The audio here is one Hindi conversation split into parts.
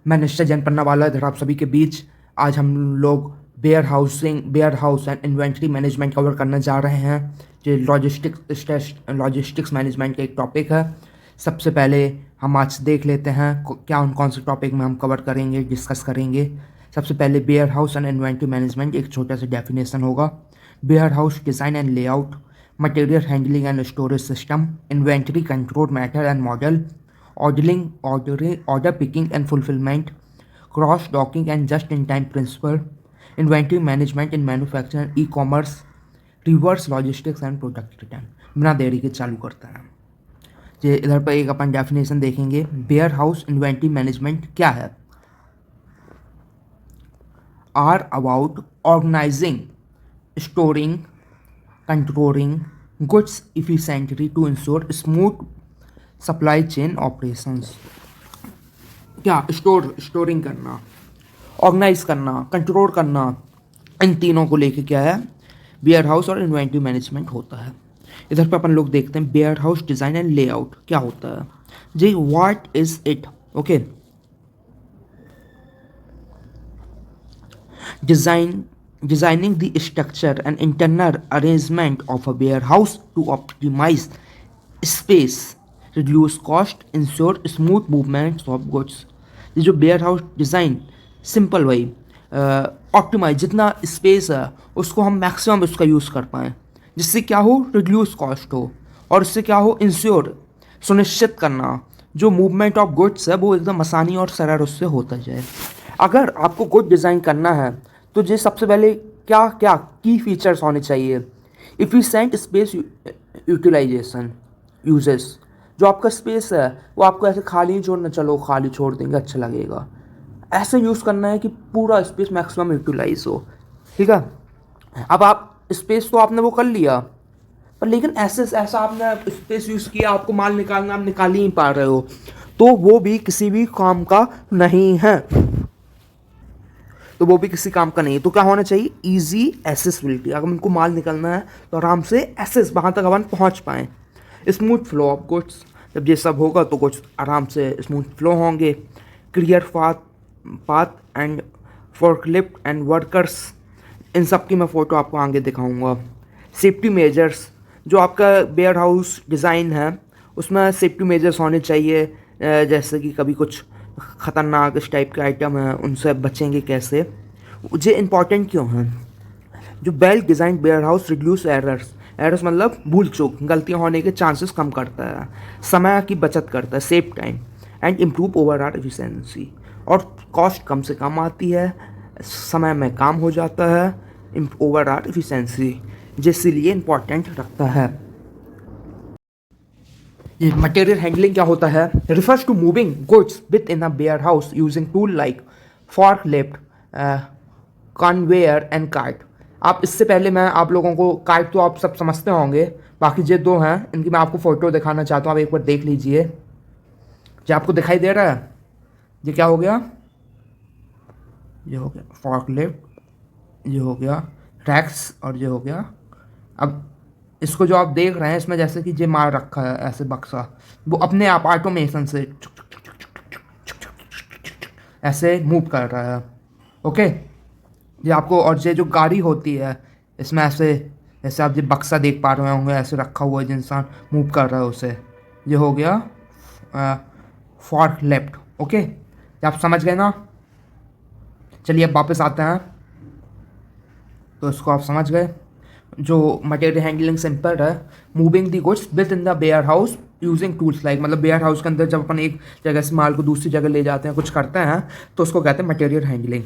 मैं निश्चय जैन पन्नावाला इधर आप सभी के बीच आज हम लोग warehouse and inventory management cover करने जा रहे हैं। जो लॉजिस्टिक्स मैनेजमेंट का एक टॉपिक है। सबसे पहले हम आज देख लेते हैं क्या कौन से टॉपिक में हम कवर करेंगे, डिस्कस करेंगे। सबसे पहले warehouse and inventory management एक छोटा सा डेफिनेशन होगा। Warehouse design and layout, material handling and storage system, inventory control matter and model, order picking and fulfillment, cross docking and just in time principle, inventory management in manufacturing, e-commerce, reverse logistics and product return। बिना देरी के चालू करते हैं। ये इधर पर एक अपन डेफिनेशन देखेंगे। वेयर हाउस इन्वेंट्री मैनेजमेंट क्या है? Are about organizing, storing, controlling goods efficiently to ensure smooth supply chain operations. क्या? स्टोरिंग करना, ऑर्गेनाइज करना, कंट्रोल करना, इन तीनों को लेके क्या है वेयर हाउस और इन्वेंट्री मैनेजमेंट होता है। इधर पे अपन लोग देखते हैं warehouse design and layout क्या होता है जी। What is it? Okay, designing the structure and internal arrangement of a warehouse to optimise space, reduce cost, ensure smooth movement of goods. ये जो वेयर हाउस डिज़ाइन सिंपल वही ऑप्टिमाइज, जितना स्पेस है उसको हम मैक्सिमम उसका यूज़ कर पाएँ, जिससे क्या हो रिड्यूस कॉस्ट हो, और इससे क्या हो इंश्योर सुनिश्चित करना जो मूवमेंट ऑफ गुड्स है वो एकदम आसानी और सरल उससे होता जाए। अगर आपको गुड डिज़ाइन करना है तो ये सबसे पहले क्या क्या की फीचर्स होने चाहिए? इफिशिएंट स्पेस यूटिलाइजेशन यूजेस, जो आपका स्पेस है वो आपको ऐसे खाली नहीं छोड़ना, चलो खाली छोड़ देंगे अच्छा लगेगा, ऐसे यूज़ करना है कि पूरा स्पेस मैक्सिमम यूटिलाइज हो। ठीक है, अब आप स्पेस तो आपने वो कर लिया, पर लेकिन ऐसा आपने स्पेस यूज़ किया, आपको माल निकालना, आप निकाल ही नहीं पा रहे हो, तो वो भी किसी भी काम का नहीं है। तो वो भी किसी काम का नहीं है। तो क्या होना चाहिए? Easy accessibility. अगर उनको माल निकलना है तो आराम से एसेस वहाँ तक अपन पहुँच पाएँ। स्मूथ फ्लो ऑफ गुड्स, जब ये सब होगा तो गुड्स आराम से स्मूथ फ्लो होंगे। Clear path and forklift and workers, इन सब की मैं फ़ोटो आपको आगे दिखाऊंगा। सेफ्टी मेजर्स, जो आपका वेयर हाउस डिज़ाइन है उसमें सेफ्टी मेजर्स होने चाहिए, जैसे कि कभी कुछ ख़तरनाक इस टाइप के आइटम हैं उनसे बचेंगे कैसे, ये इंपॉर्टेंट क्यों हैं। जो well design warehouse reduce errors मतलब भूल चूक, गलतियाँ होने के चांसेस कम करता है, समय की बचत करता है, save time and improve overall efficiency, और कॉस्ट कम से कम आती है, समय में काम हो जाता है, ओवरऑल एफिशिएंसी, जिसलिए इम्पॉर्टेंट रखता है। ये मटेरियल हैंडलिंग क्या होता है? Refers to moving goods within a warehouse using tool like forklift, conveyor and cart. आप इससे पहले मैं आप लोगों को कार्ट तो आप सब समझते होंगे, बाकी ये दो हैं इनकी मैं आपको फ़ोटो दिखाना चाहता हूँ, आप एक बार देख लीजिए। जो आपको दिखाई दे रहा है ये क्या हो गया? ये हो गया फॉर्कलिफ्ट, ये हो गया रैक्स, और ये हो गया। अब इसको जो आप देख रहे हैं इसमें जैसे कि ये मार रखा है ऐसे बक्सा, वो अपने आप ऑटोमेशन से ऐसे मूव कर रहा है। ओके, ये आपको, और ये जो गाड़ी होती है इसमें ऐसे जैसे आप ये बक्सा देख पा रहे होंगे ऐसे रखा हुआ है, जो इंसान मूव कर रहा है उसे, ये हो गया फॉर्क लेफ्ट। ओके, ये आप समझ गए ना? चलिए अब वापस आते हैं। तो इसको आप समझ गए। जो मटेरियल हैंडलिंग सिंपल है, moving the goods within the warehouse using tools like, मतलब वेयर हाउस के अंदर जब अपन एक जगह से माल को दूसरी जगह ले जाते हैं, कुछ करते हैं, तो उसको कहते हैं मटेरियल हैंडलिंग।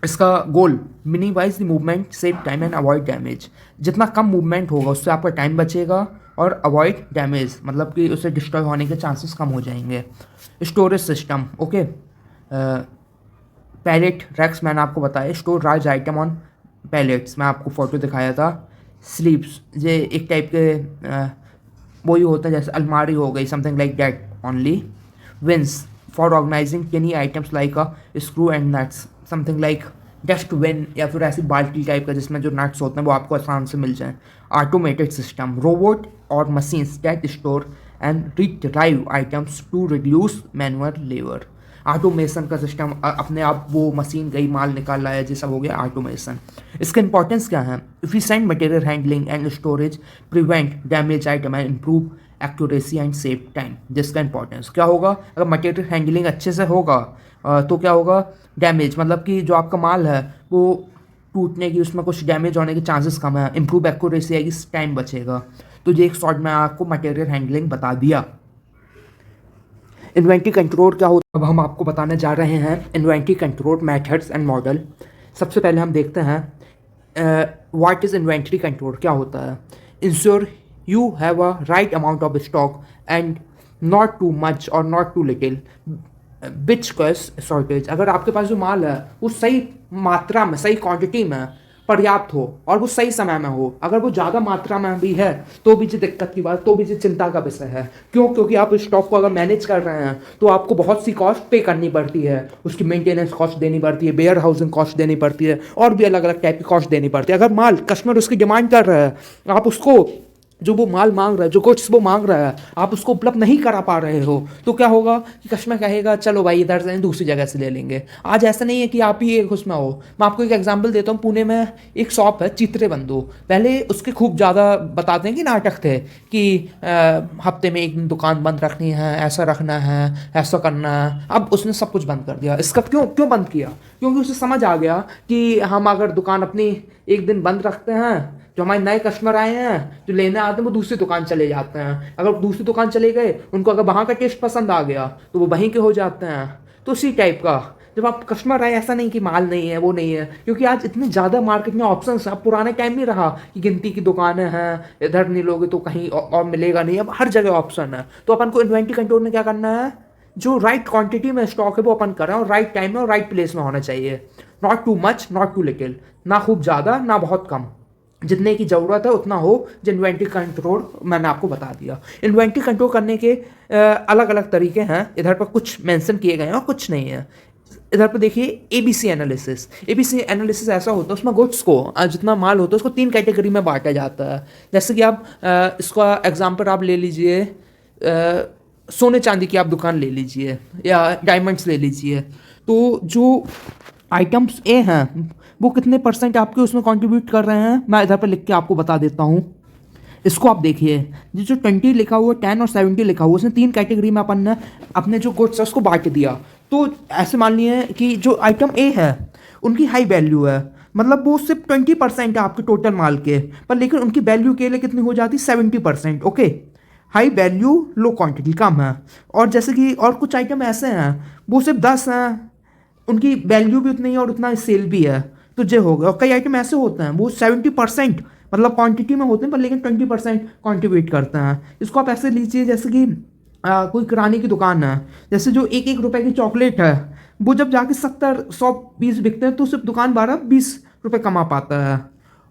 इसका goal minimize the movement, save time and avoid damage. जितना कम मूवमेंट होगा उससे आपका टाइम बचेगा, और अवॉइड डैमेज मतलब कि उससे डिस्ट्रॉय होने के चांसेस कम हो जाएंगे। Storage system, okay, pallet racks मैंने आपको बताया, store large item on pallets, मैं आपको फ़ोटो दिखाया था। स्लीप्स, ये एक टाइप के वही होता है जैसे अलमारी हो गई, something like that only. Bins for organising tiny items like a screw and nuts, something like dustbin या फिर ऐसी बाल्टी टाइप का जिसमें जो नट्स होते हैं वो आपको आसान से मिल जाए। ऑटोमेटेड सिस्टम, रोबोट और machines that store and retrieve items to reduce manual labour. Automation का सिस्टम, अपने आप वो मशीन गई माल निकाल लाया, ये सब हो गया ऑटोमेशन। इसका इंपॉर्टेंस क्या है? Efficient material handling and storage prevent damage item and improve accuracy and save time. जिसका इंपॉर्टेंस क्या होगा? अगर मटेरियल हैंडलिंग अच्छे से होगा तो क्या होगा? डैमेज मतलब कि जो आपका माल है वो टूटने की, उसमें कुछ डैमेज होने के चांसेस कम है। इम्प्रूव एक्यूरेसी आएगी, टाइम बचेगा। तो ये एक शॉर्ट में आपको मटेरियल हैंडलिंग बता दिया। इन्वेंट्री कंट्रोल क्या होता है, अब हम आपको बताने जा रहे हैं inventory control methods and model. सबसे पहले हम देखते हैं व्हाट इज इन्वेंट्री कंट्रोल, क्या होता है। Ensure you have a right amount of stock and not too much और not too little which cause shortage. अगर आपके पास जो माल है वो सही मात्रा में, सही क्वांटिटी में पर्याप्त हो और वो सही समय में हो। अगर वो ज़्यादा मात्रा में भी है तो भी जो दिक्कत की बात, तो भी जो चिंता का विषय है। क्यों? क्योंकि आप स्टॉक को अगर मैनेज कर रहे हैं तो आपको बहुत सी कॉस्ट पे करनी पड़ती है। उसकी मेंटेनेंस कॉस्ट देनी पड़ती है, वेयर हाउसिंग कॉस्ट देनी पड़ती है, और भी अलग अलग टाइप की कॉस्ट देनी पड़ती है। अगर माल कस्टमर उसकी डिमांड कर रहा है, आप उसको जो वो माल मांग रहा है, जो गुड्स वो मांग रहा है, आप उसको उपलब्ध नहीं करा पा रहे हो, तो क्या होगा कि कस्टमर कहेगा चलो भाई इधर से दूसरी जगह से ले लेंगे। आज ऐसा नहीं है कि आप ही एक उसमें हो। मैं आपको एक एग्जांपल देता हूँ। पुणे में एक शॉप है चित्रे बंधु। पहले उसके खूब ज़्यादा बताते हैं कि नाटक थे कि हफ्ते में एक दिन दुकान बंद रखनी है, ऐसा रखना है, ऐसा करना है। अब उसने सब कुछ बंद कर दिया। इसका क्यों क्यों बंद किया? क्योंकि उसे समझ आ गया कि हम अगर दुकान अपनी एक दिन बंद रखते हैं, जो हमारे नए कस्टमर आए हैं जो लेने आते हैं वो दूसरी दुकान चले जाते हैं। अगर दूसरी दुकान चले गए, उनको अगर वहाँ का टेस्ट पसंद आ गया तो वो वहीं के हो जाते हैं। तो उसी टाइप का जब आप कस्टमर आए, ऐसा नहीं कि माल नहीं है, वो नहीं है, क्योंकि आज इतने ज़्यादा मार्केट में ऑप्शंस। अब पुराने टाइम नहीं रहा कि गिनती की दुकानें हैं, इधर नहीं लोगे तो कहीं और मिलेगा नहीं। अब हर जगह ऑप्शन है। तो अपन को इन्वेंट्री कंट्रोल में क्या करना है? जो राइट क्वांटिटी में स्टॉक है वो अपन करें, और राइट टाइम में और राइट प्लेस में होना चाहिए। Not too much, not too little, ना खूब ज़्यादा ना बहुत कम, जितने की ज़रूरत है उतना हो। जो इन्वेंट्री कंट्रोल मैंने आपको बता दिया। इन्वेंट्री कंट्रोल करने के अलग अलग तरीके हैं। इधर पर कुछ मेंशन किए गए हैं और कुछ नहीं है। इधर पर देखिए एबीसी एनालिसिस। एबीसी एनालिसिस ऐसा होता है, उसमें गुड्स को जितना माल होता है उसको 3 कैटेगरी में बांटा जाता है। जैसे कि आप इसका एग्जांपल आप ले लीजिए, सोने चांदी की आप दुकान ले लीजिए या डायमंड्स ले लीजिए। तो जो आइटम्स ए हैं वो कितने परसेंट आपके उसमें कंट्रीब्यूट कर रहे हैं, मैं इधर पर लिख के आपको बता देता हूँ। इसको आप देखिए, ये जो 20 लिखा हुआ, 10 और 70 लिखा हुआ, उसने 3 कैटेगरी में अपन ने अपने जो गुड्स है उसको बांट दिया। तो ऐसे मान लिए कि जो आइटम ए है उनकी हाई वैल्यू है, मतलब वो सिर्फ 20% है आपके टोटल माल के, पर लेकिन उनकी वैल्यू के लिए कितनी हो जाती? 70%। Okay, high value low quantity, कम है। और जैसे कि और कुछ आइटम ऐसे हैं वो सिर्फ 10 हैं, उनकी वैल्यू भी उतनी है और उतना सेल भी है, तो ये हो गया। और कई आइटम ऐसे होते हैं वो 70% मतलब क्वांटिटी में होते हैं पर लेकिन 20% कॉन्ट्रीब्यूट करते हैं। इसको आप ऐसे लीजिए जैसे कि कोई किराने की दुकान है, जैसे जो 1-1 रुपए की चॉकलेट है वो जब जाके 70-100 बिकते हैं तो सिर्फ दुकान 12-20 रुपये कमा पाता है।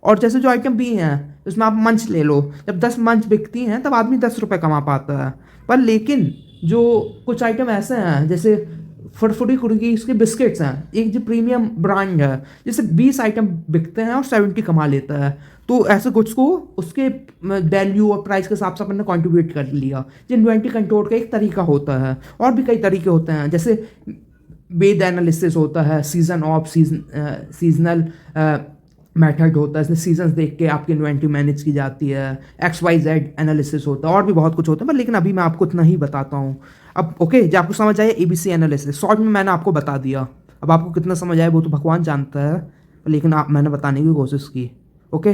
और जैसे जो आइटम भी हैं उसमें आप मंच ले लो, जब 10 मंच बिकती हैं तब आदमी 10 रुपये कमा पाता है। पर लेकिन जो कुछ आइटम ऐसे हैं जैसे फुरफुरी कुर्गी, इसके बिस्किट्स हैं, एक जो प्रीमियम ब्रांड है, जैसे 20 आइटम बिकते हैं और 70 कमा लेता है। तो ऐसे गुड्स को उसके वैल्यू और प्राइस के हिसाब से अपन ने कॉन्ट्रीब्यूट कर लिया। जो इन्वेंट्री कंट्रोल का एक तरीका होता है। और भी कई तरीके होते हैं, जैसे वेद एनालिसिस होता है, सीजन ऑफ सीजनल मेथड होता है, इसमें सीजन्स देख के आपकी इन्वेंट्री मैनेज की जाती है। XYZ एनालिसिस होता है, और भी बहुत कुछ होता है, पर लेकिन अभी मैं आपको इतना ही बताता हूँ। अब ओके, जब आपको समझ आया ABC एनालिसिस, शॉर्ट में मैंने आपको बता दिया। अब आपको कितना समझ आया वो तो भगवान जानता है, लेकिन मैंने बताने की कोशिश की। ओके,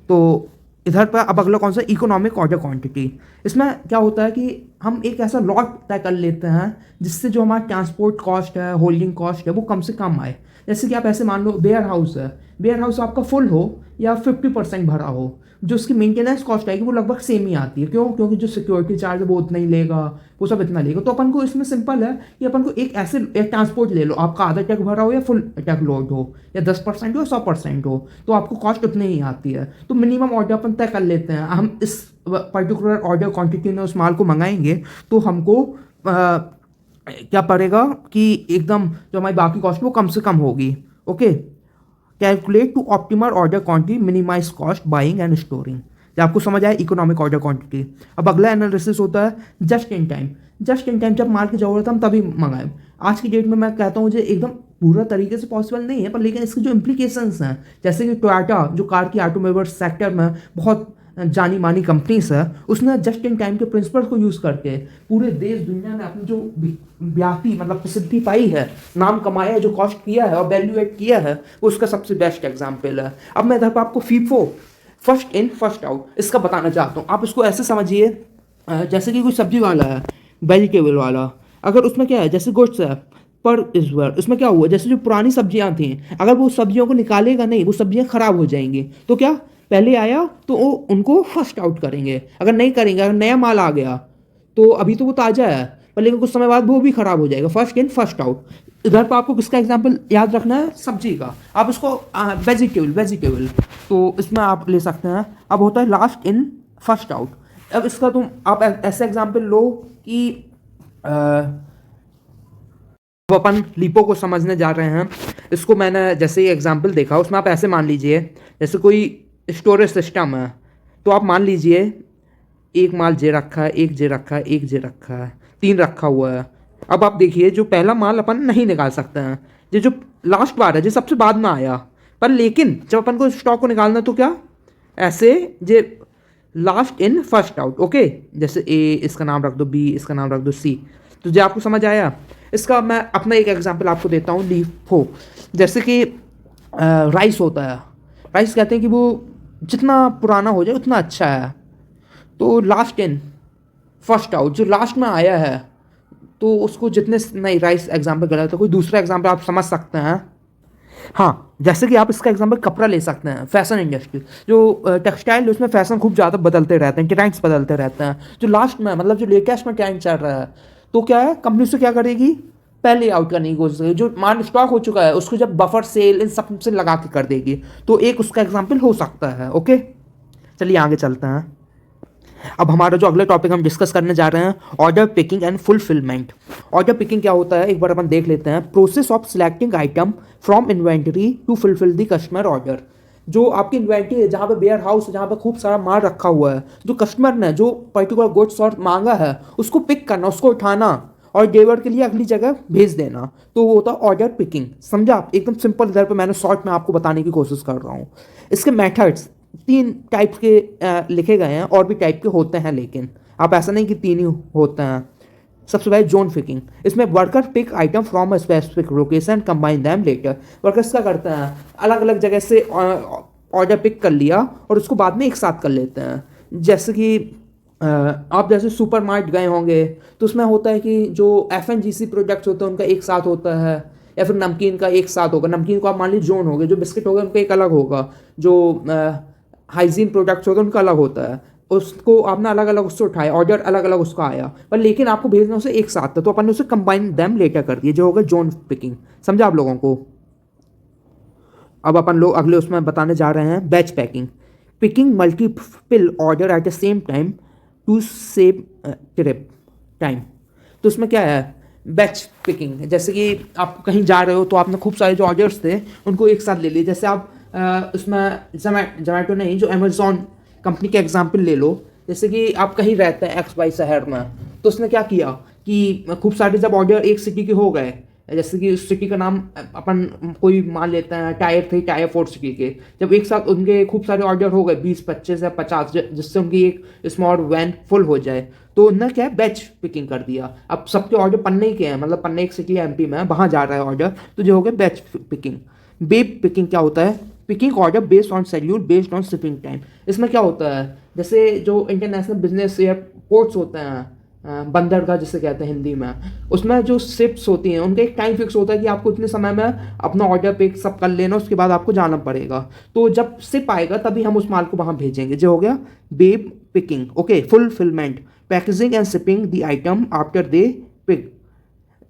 तो इधर पर अब अगला कौन सा? Economic order quantity. इसमें क्या होता है कि हम एक ऐसा लॉट तय कर लेते हैं जिससे जो हमारा ट्रांसपोर्ट कॉस्ट है, होल्डिंग कॉस्ट है, वो कम से कम आए। जैसे कि आप ऐसे मान लो वेयर हाउस है, वेयर हाउस आपका फुल हो या 50% भरा हो, जो उसकी मेंटेनेंस कॉस्ट आएगी वो लगभग सेम ही आती है। क्यों? क्योंकि जो सिक्योरिटी चार्ज है वो उतना ही लेगा, वो सब इतना लेगा। तो अपन को इसमें सिंपल है कि अपन को एक ऐसे एक ट्रांसपोर्ट ले लो, आपका आधा टैक भरा हो या फुल टैक लोड हो, या 10% हो या 100% हो, तो आपको कॉस्ट उतनी ही आती है। तो मिनिमम ऑर्डर अपन तय कर लेते हैं, हम इस पर्टिकुलर ऑर्डर क्वान्टिटी में उस माल को मंगाएंगे तो हमको क्या पड़ेगा कि एकदम जो हमारी बाकी कॉस्ट वो कम से कम होगी। Okay, calculate to optimal order quantity, minimise cost buying and storing. जब आपको समझ आए इकोनॉमिक ऑर्डर क्वांटिटी। अब अगला एनालिसिस होता है just in time. Just in time, जब माल की जरूरत हम तभी मंगाएं। आज की डेट में मैं कहता हूँ मुझे एकदम पूरा तरीके से पॉसिबल नहीं है, पर लेकिन इसके जो इम्प्लीकेशंस हैं, जैसे कि टोयोटा जो कार की ऑटोमोबाइल सेक्टर में बहुत जानी मानी कंपनीज है, उसने जस्ट इन टाइम के प्रिंसिपल को यूज़ करके पूरे देश दुनिया में अपनी जो व्यापी मतलब प्रसिद्धि पाई है, नाम कमाया है, जो कॉस्ट किया है और वैल्यू एड किया है, वो उसका सबसे बेस्ट एग्जाम्पल है। अब मैं इधर पर आपको FIFO first in first out इसका बताना चाहता हूँ। आप इसको ऐसे समझिए, जैसे कि कोई सब्जी वाला है, वेजिटेबल वाला, अगर उसमें क्या है, जैसे गुड्स है पर इस बार इसमें क्या हुआ, जैसे जो पुरानी सब्जियां थी, अगर वो सब्जियों को निकालेगा नहीं, वो सब्जियां खराब हो जाएंगी। तो क्या पहले आया तो वो उनको फर्स्ट आउट करेंगे, अगर नहीं करेंगे, अगर नया माल आ गया तो अभी तो वो ताज़ा है, पर लेकिन कुछ समय बाद वो भी खराब हो जाएगा। First in first out. इधर पर आपको किसका एग्जाम्पल याद रखना है, सब्जी का। आप इसको वेजिटेबल तो इसमें आप ले सकते हैं। अब होता है लास्ट इन फर्स्ट आउट। अब इसका तुम आप ऐसे एग्जाम्पल लो कि अब अपन लिपो को समझने जा रहे हैं। इसको मैंने जैसे ही एग्जाम्पल देखा, उसमें आप ऐसे मान लीजिए जैसे कोई स्टोरेज सिस्टम है, तो आप मान लीजिए एक माल जे रखा है, एक जे रखा है, एक जे रखा है, 3 रखा हुआ है। अब आप देखिए जो पहला माल अपन नहीं निकाल सकते हैं, ये जो लास्ट बार है, जो सबसे बाद में आया, पर लेकिन जब अपन को स्टॉक को निकालना तो क्या ऐसे जे last in first out. Okay, जैसे ए इसका नाम रख दो, बी इसका नाम रख दो, सी। तो जो आपको समझ आया, इसका मैं अपना एक एग्जांपल आपको देता हूँ, लीफो। जैसे कि राइस होता है, राइस कहते हैं कि वो जितना पुराना हो जाए उतना अच्छा है। तो लास्ट इन फर्स्ट आउट, जो लास्ट में आया है तो उसको जितने नहीं, राइस एग्जाम्पल गलत है, कोई दूसरा एग्जाम्पल आप समझ सकते हैं। हाँ, जैसे कि आप इसका एग्जाम्पल कपड़ा ले सकते हैं, फैशन इंडस्ट्री जो टेक्सटाइल, उसमें फैशन खूब ज़्यादा बदलते रहते हैं, ट्रेंड्स बदलते रहते हैं। जो लास्ट में मतलब जो लेटेस्ट में ट्रेंड चल रहा है, तो क्या है, कंपनी उससे क्या करेगी, पहले आउट करने की कोशिश करेगी। जो माल स्टॉक हो चुका है उसको जब बफर सेल इन सब से लगा के कर देगी। तो एक उसका एग्जाम्पल हो सकता है। ओके, चलिए आगे चलते हैं। अब हमारा जो अगला टॉपिक हम डिस्कस करने जा रहे हैं, order picking and fulfilment. Order picking क्या होता है, एक बार अपन देख लेते हैं। Process of selecting item from inventory to fulfil the customer order. जो आपकी इन्वेंटरी है, जहाँ पे वेयर हाउस है, जहाँ पे खूब सारा माल रखा हुआ है, जो कस्टमर ने जो पर्टिकुलर गुड्स और मांगा है, उसको पिक करना, उसको उठाना और डिलीवर के लिए अगली जगह भेज देना, तो वो होता है ऑर्डर पिकिंग। समझा आप, एकदम सिंपल। इधर पे मैंने शॉर्ट में आपको बताने की कोशिश कर रहा हूँ। इसके मेथड्स 3 टाइप के लिखे गए हैं, और भी टाइप के होते हैं, लेकिन आप ऐसा नहीं कि 3 ही होते हैं। सबसे पहले जोन पिकिंग। इसमें worker pick item from a specific location, combine them later. Workers क्या करते हैं, अलग अलग जगह से ऑर्डर पिक कर लिया और उसको बाद में एक साथ कर लेते हैं। जैसे कि आप जैसे सुपर मार्ट गए होंगे, तो उसमें होता है कि जो FNGC प्रोडक्ट्स होते हैं उनका एक साथ होता है, या फिर नमकीन का एक साथ होगा। नमकीन को आप मान लीजिए जोन हो गए, जो बिस्किट हो गए उनका एक अलग होगा, जो हाइजीन प्रोडक्ट्स होते हैं उनका अलग होता है। उसको आपने अलग अलग उससे उठाया, ऑर्डर अलग अलग उसका आया, पर लेकिन आपको भेजना उसे एक साथ था, तो अपन ने उसे कंबाइन दैम लेटर कर दिया, जो होगा जोन पिकिंग। समझा आप लोगों को। अब अपन लोग अगले उसमें बताने जा रहे हैं batch packing. Picking multiple order at the same time to save trip time. तो उसमें क्या है, बैच पिकिंग। जैसे कि आप कहीं जा रहे हो, तो आपने खूब सारे जो ऑर्डर्स थे उनको एक साथ ले लिए। जैसे आप उसमें जोमेटो नहीं, जो अमेजोन कंपनी के एग्जाम्पल ले लो। जैसे कि आप कहीं रहते हैं XY शहर में, तो उसने क्या किया कि खूब सारे जब ऑर्डर एक सिटी के हो गए, जैसे कि उस सिटी का नाम अपन कोई मान लेते हैं टायर 3 टायर 4 सिटी के, जब एक साथ उनके खूब सारे ऑर्डर हो गए 20 25 या 50, जिससे उनकी एक स्मॉल वैन फुल हो जाए, तो उन्होंने क्या है, बैच पिकिंग कर दिया। अब सबके ऑर्डर पन्ने के हैं, मतलब पन्ने एक सिटी MP में है, वहाँ जा रहा है ऑर्डर, तो जो हो गया बैच पिकिंग। बेब पिकिंग क्या होता है, picking order based on schedule based on shipping time. इसमें क्या होता है, जैसे जो इंटरनेशनल बिजनेस एयरपोर्ट्स होते हैं, बंदरगाह जिसे कहते हैं हिंदी में, उसमें जो शिप्स होती हैं उनका एक टाइम फिक्स होता है कि आपको इतने समय में अपना ऑर्डर पिक सब कर लेना, उसके बाद आपको जाना पड़ेगा। तो जब शिप आएगा तभी हम उस माल को वहाँ भेजेंगे, जो हो गया wave picking. Okay, fulfilment packaging and shipping the item after they pick.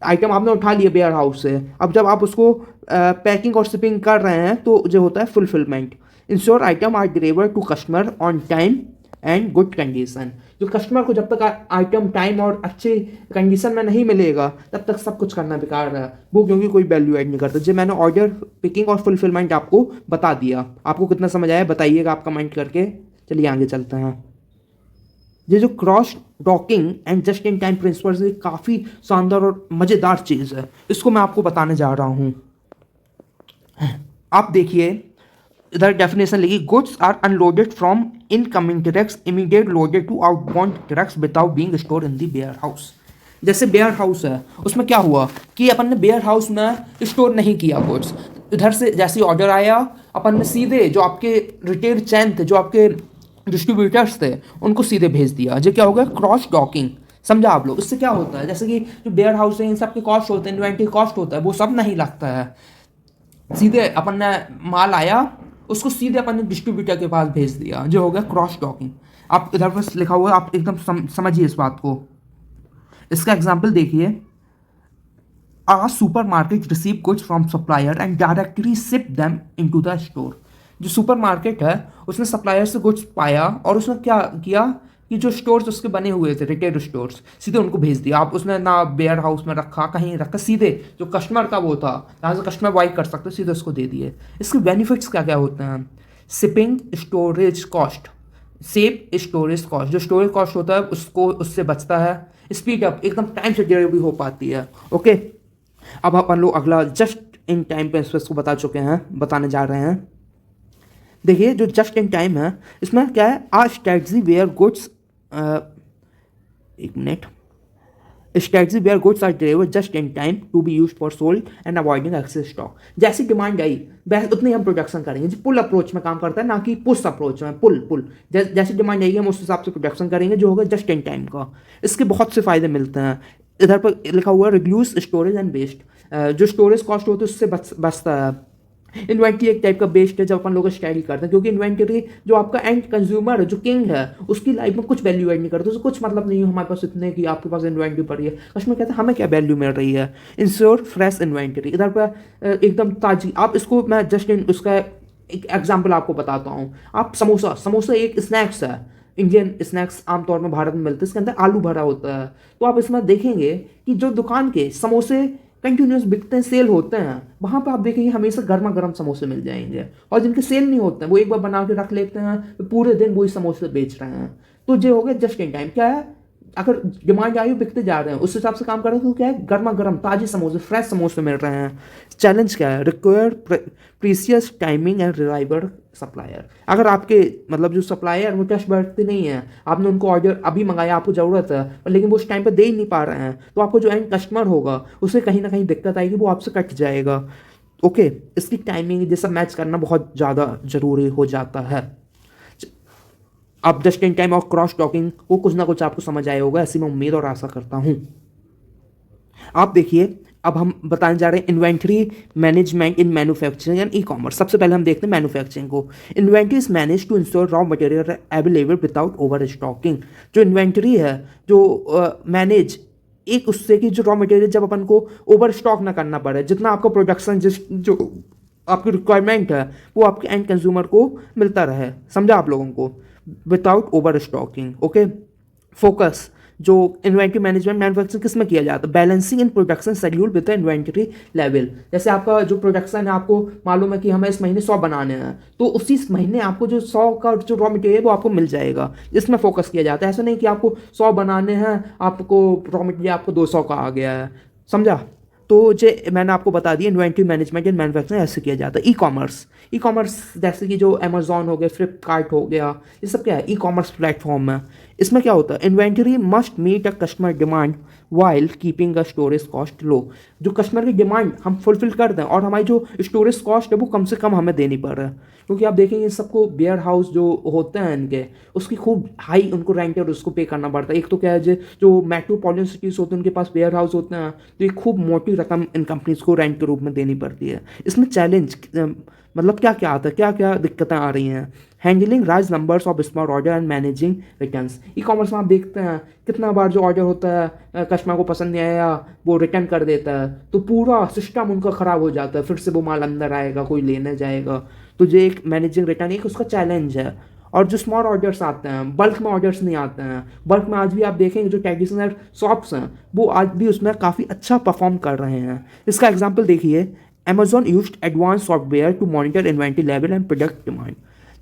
Item आपने उठा लिया वेयर हाउस से, अब जब आप उसको पैकिंग और शिपिंग कर रहे हैं, तो जो होता है fulfilment. Ensure item are deliver to customer on time and good condition. जो कस्टमर को जब तक आइटम टाइम और अच्छी कंडीशन में नहीं मिलेगा, तब तक सब कुछ करना बेकार है वो, क्योंकि कोई वैल्यू ऐड नहीं करता। जो मैंने ऑर्डर पिकिंग और फुलफिलमेंट आपको बता दिया, आपको कितना समझ आया बताइएगा आप कमेंट करके। चलिए आगे चलते हैं। ये जो cross docking and just in time principles ये काफ़ी शानदार और मज़ेदार चीज़ है, इसको मैं आपको बताने जा रहा हूँ। आप देखिए इधर डेफिनेशन लिखी, goods are unloaded from incoming trucks immediate loaded to outbound trucks without being store in the warehouse. जैसे वेयर हाउस है, उसमें क्या हुआ कि अपन ने वेयर हाउस में स्टोर नहीं किया गुड्स, इधर से जैसे ऑर्डर आया अपन ने सीधे जो आपके रिटेल चैन थे, जो आपके डिस्ट्रीब्यूटर्स थे, उनको सीधे भेज दिया। जो क्या हो गया, क्रॉस डॉकिंग। समझा आप लोग? इससे क्या होता है, जैसे कि जो वेयर हाउस है इन सब के कॉस्ट होते हैं, इन्वेंट्री कॉस्ट होता है, वो सब नहीं लगता है। सीधे अपन ने माल आया, उसको सीधे अपन ने डिस्ट्रीब्यूटर के पास भेज दिया, जो हो गया क्रॉस डॉकिंग। आप इधर पर लिखा हुआ है, आप एकदम समझिए इस बात को। इसका एग्जाम्पल देखिए, a supermarket receive goods from supplier and directly ship them into the store। जो सुपरमार्केट है उसने सप्लायर से गुड्स पाया और उसने क्या किया कि जो स्टोर्स उसके बने हुए थे, रिटेल स्टोर्स, सीधे उनको भेज दिया। आप उसने ना वेयर हाउस में रखा, कहीं रखा, सीधे जो कस्टमर का वो था जहाँ से कस्टमर बाई कर सकते, सीधे उसको दे दिए। इसके बेनिफिट्स क्या क्या होते हैं? Shipping storage cost, save storage cost, जो स्टोरेज कॉस्ट होता है उसको उससे बचता है। स्पीड अप, एकदम टाइम से डिलीवरी हो पाती है। ओके, अब अपन लोग अगला जस्ट इन टाइम पे को बता चुके हैं, बताने जा रहे हैं। देखिए जो जस्ट इन टाइम है इसमें क्या है, आ स्ट्रेटजी वेयर गुड्स, एक minute, strategy where goods are delivered just in time to be used for sold and avoiding excess stock. जैसी डिमांड आई वैसे उतनी हम प्रोडक्शन करेंगे। जो पुल अप्रोच में काम करता है, ना कि पुश अप्रोच में। पुल जैसी डिमांड आएगी हम उस हिसाब से प्रोडक्शन करेंगे, जो होगा जस्ट इन टाइम का। इसके बहुत से फायदे मिलते हैं। इधर पर लिखा हुआ है रिड्यूस स्टोरेज एंड वेस्ट, जो स्टोरेज कॉस्ट होती है उससे बचता है। इन्वेंट्री एक टाइप का बेस्ट है जब अपन लोग स्टाइल करते हैं, क्योंकि इन्वेंट्री जो आपका एंड कंज्यूमर है, जो किंग है, उसकी लाइफ में कुछ वैल्यू ऐड नहीं करता, उसको कुछ मतलब नहीं है हमारे पास इतने कि आपके पास इन्वेंट्री पड़ी है। कस्टमर कहता है हमें क्या वैल्यू मिल रही है। इंश्योर फ्रेश इन्वेंट्री, इधर पर एकदम ताजी। आप इसको मैं जस्ट इन उसका एक एग्जाम्पल आपको बताता हूँ। आप समोसा एक स्नैक्स है, इंडियन स्नैक्स आमतौर में भारत में मिलते हैं, इसके अंदर आलू भरा होता है। तो आप इसमें देखेंगे कि जो दुकान के समोसे कंटिन्यूस बिकते हैं, सेल होते हैं, वहाँ पे आप देखेंगे हमेशा गर्मा गर्म समोसे मिल जाएंगे। और जिनके सेल नहीं होते हैं वो एक बार बना के रख लेते हैं, तो पूरे दिन वही समोसे बेच रहे हैं। तो ये हो गया जस्ट इन टाइम। क्या है, अगर डिमांड आई बिकते जा रहे हैं, उस हिसाब से काम कर रहे हैं, तो क्या है, गर्मा गर्म ताजे समोसे, फ्रेश समोसे मिल रहे हैं। चैलेंज क्या है, require precious timing and reliable supplier. अगर आपके मतलब जो सप्लायर वो ट्रस्ट बढ़ते नहीं है, आपने उनको ऑर्डर अभी मंगाया, आपको ज़रूरत है, लेकिन वो उस टाइम पर दे ही नहीं पा रहे हैं, तो आपको जो एंड कस्टमर होगा उसे कहीं ना कहीं दिक्कत आएगी, वो आपसे कट जाएगा। ओके, इसकी टाइमिंग जैसा मैच करना बहुत ज़्यादा ज़रूरी हो जाता है। अब जस्ट इन टाइम और क्रॉस टॉकिंग को कुछ ना कुछ आपको समझ आया होगा, ऐसी मैं उम्मीद और आशा करता हूँ। आप देखिए अब हम बताने जा रहे हैं inventory management in manufacturing and e commerce. सबसे पहले हम देखते हैं मैन्युफैक्चरिंग को। Inventory is manage to ensure raw material available without overstocking. जो इन्वेंट्री है, जो मैनेज एक उससे कि जो रॉ मटेरियल जब अपन को ओवर स्टॉक ना करना पड़े, जितना आपका प्रोडक्शन जो आपकी रिक्वायरमेंट है वो आपके एंड कंज्यूमर को मिलता रहे। समझा आप लोगों को, without overstocking. Okay, focus जो इन्वेंट्री मैनेजमेंट मैन्युफैक्चरिंग किस में किया जाता है, balancing in production schedule with the inventory level. जैसे आपका जो प्रोडक्शन है, आपको मालूम है कि हमें इस महीने 100 बनाने हैं, तो उसी महीने आपको जो 100 का जो रॉ मटेरियल वो आपको मिल जाएगा। इसमें फोकस किया जाता है। ऐसा नहीं कि आपको 100 बनाने हैं, आपको रॉ मटेरियल आपको 200 का आ गया है। समझा? तो जे मैंने आपको बता दिया इन्वेंट्री मैनेजमेंट एंड मैन्युफैक्चरिंग ऐसे किया जाता है। ई कॉमर्स जैसे कि जो अमेजॉन हो गया, फ्लिपकार्ट हो गया, ये सब क्या है, ई कॉमर्स प्लेटफॉर्म है। इसमें क्या होता है, inventory must meet a customer demand while keeping a storage cost low. जो कस्टमर की डिमांड हम फुलफिल कर दें और हमारी जो स्टोरेज कॉस्ट है वो कम से कम हमें देनी पड़ रहा है। क्योंकि आप देखेंगे सबको वेयर हाउस जो होते हैं इनके, उसकी खूब हाई उनको रेंट और उसको पे करना पड़ता है। एक तो क्या है जो मेट्रोपॉलिटन सिटीज़ होते हैं उनके पास वेयर हाउस होते हैं, तो ये खूब मोटी रकम इन कंपनीज को रेंट के रूप में देनी पड़ती है। इसमें चैलेंज मतलब क्या क्या आता है, क्या क्या दिक्कतें आ रही हैं। Handling large numbers of small order and managing returns. E commerce में आप देखते हैं कितना बार जो ऑर्डर होता है कस्टमर को पसंद नहीं आया वो रिटर्न कर देता है, तो पूरा सिस्टम उनका ख़राब हो जाता है। फिर से वो माल अंदर आएगा, कोई लेने जाएगा। तो जो एक मैनेजिंग रिटर्न एक उसका चैलेंज है। और जो स्मॉल ऑर्डर्स आते हैं, बल्क में ऑर्डर्स नहीं आते हैं। बल्क में आज भी आप देखेंगे जो ट्रेडिशनल शॉप्स हैं वो आज भी उसमें काफ़ी अच्छा परफॉर्म कर रहे हैं। इसका एग्जाम्पल देखिए, Amazon used advanced software to monitor inventory level and predict demand।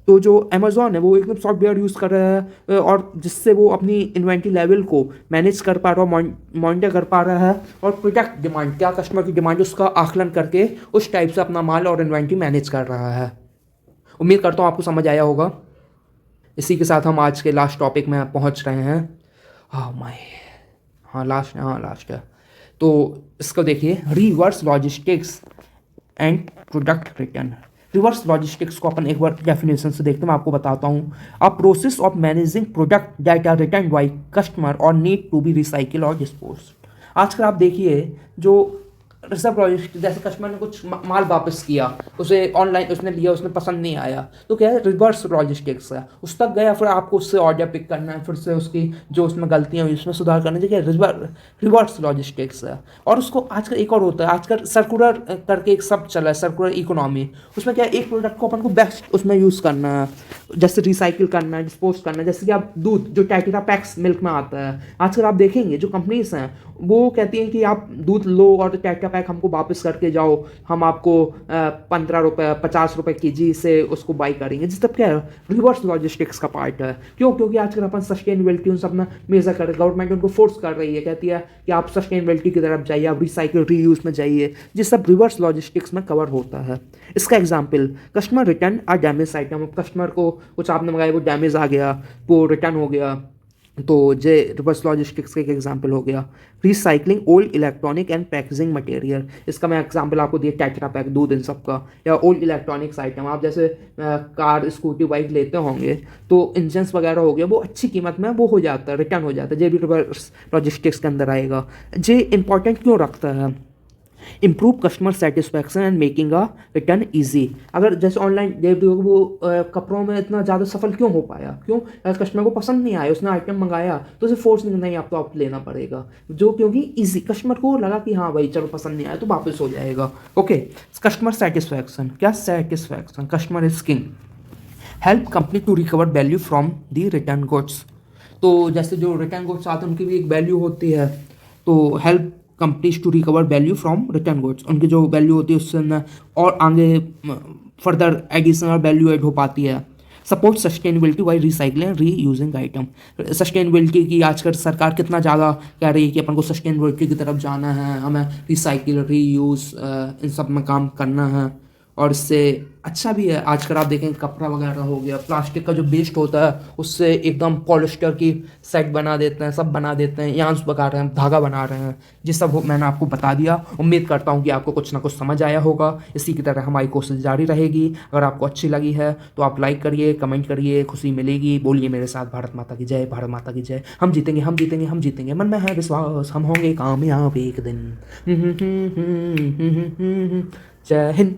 तो जो अमेज़ॉन है वो एकदम सॉफ्टवेयर यूज़ कर रहा है और जिससे वो अपनी इन्वेंट्री लेवल को मैनेज कर पा रहा है, मॉनिटर कर पा रहा है और प्रोडक्ट डिमांड, क्या कस्टमर की डिमांड, उसका आकलन करके उस टाइप से अपना माल और इन्वेंट्री मैनेज कर रहा है। उम्मीद करता हूँ आपको समझ आया होगा। इसी के साथ हम आज के लास्ट टॉपिक में पहुँच रहे हैं। हाँ माय, लास्ट है। तो इसको देखिए, reverse logistics and product return. Reverse logistics को अपन एक बार डेफिनेशन से देखते हैं, मैं आपको बताता हूँ। A process of managing product that are return by customer or need to be recycle or dispose. आजकल आप देखिए जो रिवर्स लॉजिस्टिक्स, जैसे कस्टमर ने कुछ माल वापस किया, उसे ऑनलाइन उसने लिया, उसने पसंद नहीं आया, तो क्या है, रिवर्स लॉजिस्टिक्स है। उस तक गया, फिर आपको उससे ऑर्डर पिक करना है, फिर से उसकी जो उसमें गलतियाँ हुई उसमें सुधार करना चाहिए, रिवर्स लॉजिस्टिक्स है। और उसको आजकल एक और होता है, आजकल सर्कुलर करके एक शब्द चला है, सर्कुलर इकोनॉमी। उसमें क्या है, एक प्रोडक्ट को अपन को बेस्ट उसमें यूज़ करना है, जैसे रिसाइकिल करना है, डिस्पोज करना है। जैसे कि आप दूध जो टेट्रा पैक्स मिल्क में आता है, आजकल आप देखेंगे जो कंपनीज हैं वो कहती हैं कि आप दूध लो और टेट्रा पैक हमको वापस करके जाओ, हम आपको 15 रुपये 50 रुपये केजी से उसको बाई करेंगे, जिस तब क्या है, रिवर्स लॉजिस्टिक्स का पार्ट है। क्यों? क्योंकि आजकल अपन सस्टेनेबिलिटी उन सब में मेजर कर, गवर्नमेंट उनको फोर्स कर रही है, कहती है कि आप सस्टेनेबिलिटी की तरफ जाइए, आप रिसाइकिल रीयूज में जाइए, जिस सब रिवर्स लॉजिस्टिक्स में कवर होता है। इसका एग्जाम्पल, कस्टमर रिटर्न आ डैमेज आइटम। कस्टमर को कुछ आपने मंगाया, वो डैमेज आ गया, वो रिटर्न हो गया, तो जे रिवर्स लॉजिस्टिक्स का एक एग्जांपल हो गया। Recycling old electronic and packaging material, इसका मैं एग्जांपल आपको दिया, टेट्रा पैक दूध इन सब का, या ओल्ड इलेक्ट्रॉनिक्स आइटम। आप जैसे कार स्कूटी बाइक लेते होंगे तो इंजन्स वगैरह हो गया, वो अच्छी कीमत में वो हो जाता है, रिटर्न हो जाता है, जे भी रिवर्स लॉजिस्टिक्स के अंदर आएगा। जे इंपॉर्टेंट क्यों रखता है? Improve customer satisfaction and making a return easy. अगर जैसे ऑनलाइन डिलीवरी होगी, वो कपड़ों में इतना ज़्यादा सफल क्यों हो पाया? क्यों? कस्टमर को पसंद नहीं आया, उसने आइटम मंगाया तो उसे फोर्स नहीं, आप तो आप लेना पड़ेगा, जो क्योंकि ईजी, कस्टमर को लगा कि हाँ भाई चलो पसंद नहीं आया तो वापस हो जाएगा। ओके, कस्टमर सेटिस्फैक्शन, क्या satisfaction, customer is king. Help company to recover value from the return goods. तो जैसे जो रिटर्न गुड्स आते हैं उनकी भी एक वैल्यू होती है, तो help companies to recover value from return goods, उनकी जो वैल्यू होती है उससे न और आगे फर्दर एडिशनल वैल्यू ऐड हो पाती है। सपोर्ट सस्टेनेबिलिटी बाई रिसाइकलिंग री यूजिंग आइटम। सस्टेनेबिलिटी की आजकल सरकार कितना ज़्यादा कह रही है कि अपन को सस्टेनेबिलिटी की तरफ जाना है, हमें रिसाइकिल री यूज़ इन सब में काम करना है, और इससे अच्छा भी है। आजकल आप देखें कपड़ा वगैरह हो गया, प्लास्टिक का जो वेस्ट होता है उससे एकदम पॉलिस्टर की सेट बना देते हैं, सब बना देते हैं, यार्न्स बना रहे हैं, धागा बना रहे हैं, जिस सब मैंने आपको बता दिया। उम्मीद करता हूँ कि आपको कुछ ना कुछ समझ आया होगा। इसी की तरह हमारी कोशिश जारी रहेगी। अगर आपको अच्छी लगी है तो आप लाइक करिए, कमेंट करिए, खुशी मिलेगी। बोलिए मेरे साथ, भारत माता की जय, भारत माता की जय। हम जीतेंगे, हम जीतेंगे, हम जीतेंगे, मन में है विश्वास, हम होंगे कामयाब एक दिन। जय हिंद।